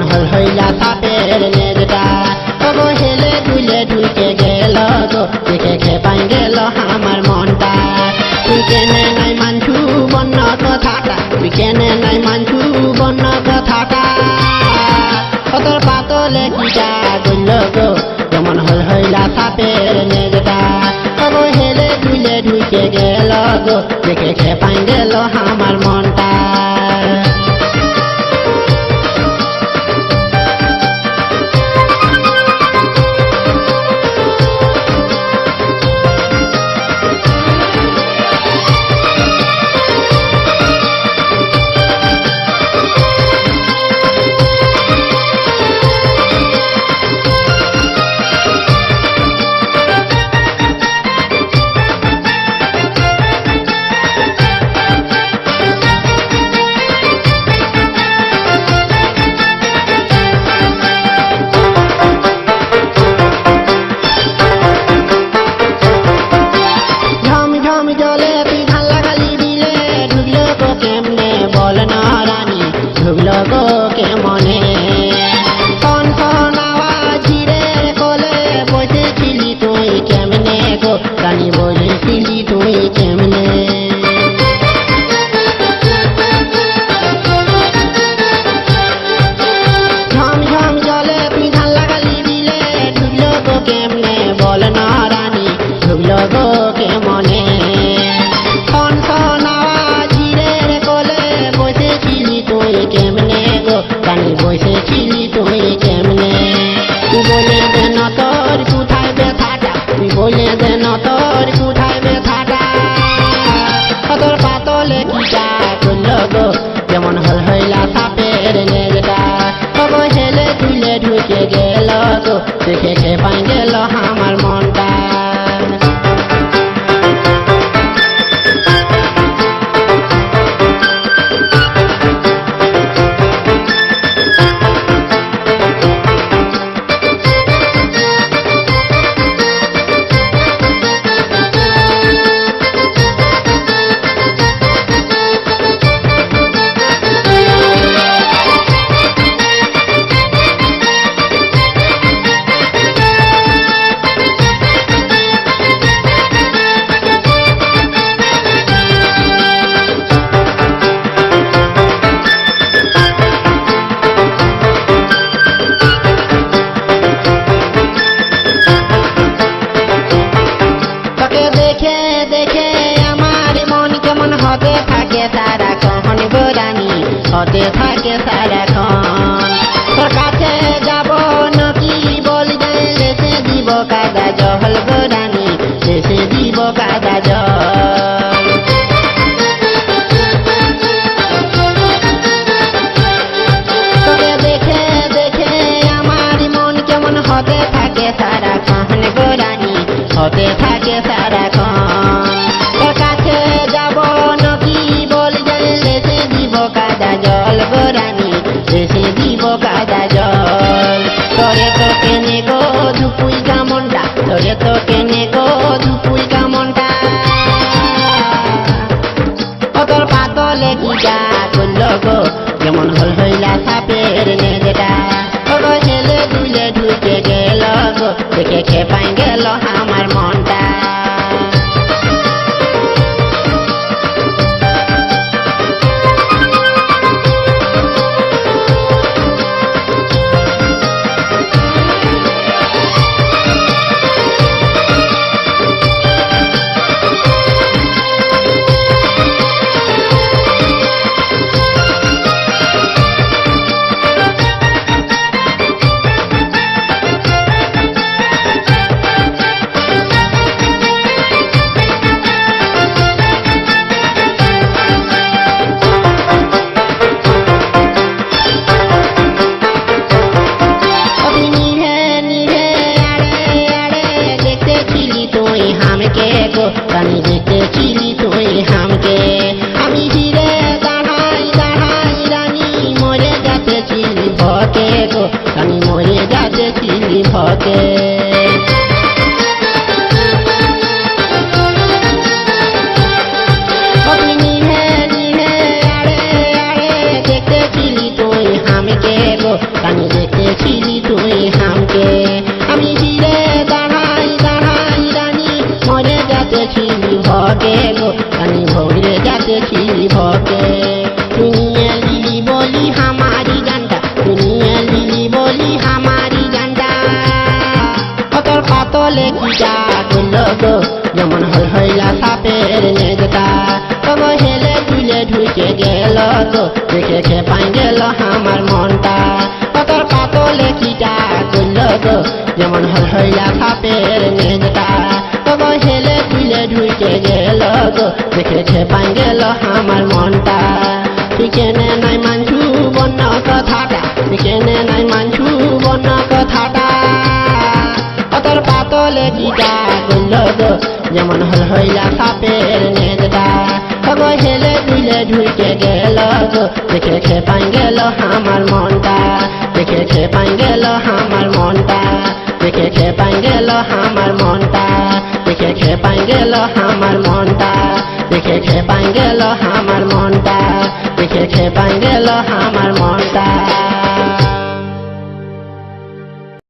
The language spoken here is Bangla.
হল হইলা সাপের নেজটা তবু হেলে দুলে ঢুকে গেল গো দেখে খেপাই গেল আমার মনটা তুই কেনে নাই মানছু বন্য কথাটা তুই কেনে নাই মানছু বন্য কথাটা তোর পাতলে কিটা গইল গো যেমন হল হইলা সাপের নেজটা তবু হেলে দুলে ঢুকে গেল গো দেখে খেপাই গেল আমার মনটা ঢুকলো গো কেমনে কন কন আওয়াজ রে কোলে বসেছিলি তুই কেমনে গো রানী বলেছিলি তুই কেমনে ঝমঝম জলে তুই ধান লাগালি দিলে ঢুকলো গো কেমনে বল না রানী ঢুকলো গো কেমনে কন কন আওয়াজ রে কোলে বসেছিলি তুই কেমনে গো রানী বসেছিলি তুই কেমনে তুই বলে দেন তোর কোথায় ব্যথাটা তুই বলে দেন তোর কোথায় ব্যথাটা তোর পাতলে কিটা করলো গো যেমন হল হইলা সাপের নেজটা তবু হেলে দুলে ঢুকে গেল গো দেখে খেপাই গেল আমার মনটা হতে থাকে সারাক্ষণ গো রানী হতে থাকে সারাক্ষণ তোর কাছে যাব নাকি বলি দেশে দিব কাদা জল গো রানী দেশে দিব কাদা জল তোকে দেখে দেখে আমার মন কেমন হতে থাকে সারাক্ষণ গো রানী হতে থাকে সারাক্ষণ তোর কাছে যাব জল গো রানী দেশে দিব কাদা জল তোরে তো কেনে গো ধুপুই কামনটা তোরে তো কেনে গো ধুপুই কামনটা তোর পাতলে কিটা করলো গো যেমন হল হইলা সাপের নেজটা তোর ছেলে দুলে ঢুকে গেল গো দেখে খেপাই গেল আমার মনটা রানী দেখেছিলি তুই হামকে আমি হিরে দাঁড়াই দাঁড়াই রানী মরে যাতেছিলি ভকে গো রানী মরে যাতেছিলি ভকে দেখতেছিলি তুই হামকে গো রানী দেখেছিলি তুই হামকে আমি জিরে দাঁড়াই দাঁড়াই রানী মরে যাতেছিলি ভগে গো রানী ভরে যাতেছিলি ভগে তুই নিয়ে লিলি বলি হামারি জানটা তুই নিয়ে লিলি বলি হামারি জানটা কতর পাতলে কিটা করলো গো যেমন হল হইলা সাপের নেজটা তবে হেলে তুলে ঢুকে গেল গো দেখে খেপাই গেল আমার মনটা কতর পাতলে কিটা করলো গো যেমন হল হইলা সাপের নেজটা তবে হেলে তুলে ঢুকে গেল গো দেখে খেপাই গেল আমার মনটা তুই কেনে নাই মানছু বন্য কথাটা তুই কেনে নাই মানছু বন্য কথাটা কতর পাতলে কিটা করলো গো যেমন হল হইলা সাপের নেজটা তবে হেলে তুলে ঢুকে গেল গো দেখে খেপাই গেল আমার মনটা দেখে খেপাই গেল আমার মনটা দেখে খেপাই গেল আমার মনটা দেখে খেপাই গেল আমার মনটা দেখে খেপাই গেল আমার মনটা দেখে খেপাই গেল আমার মনটা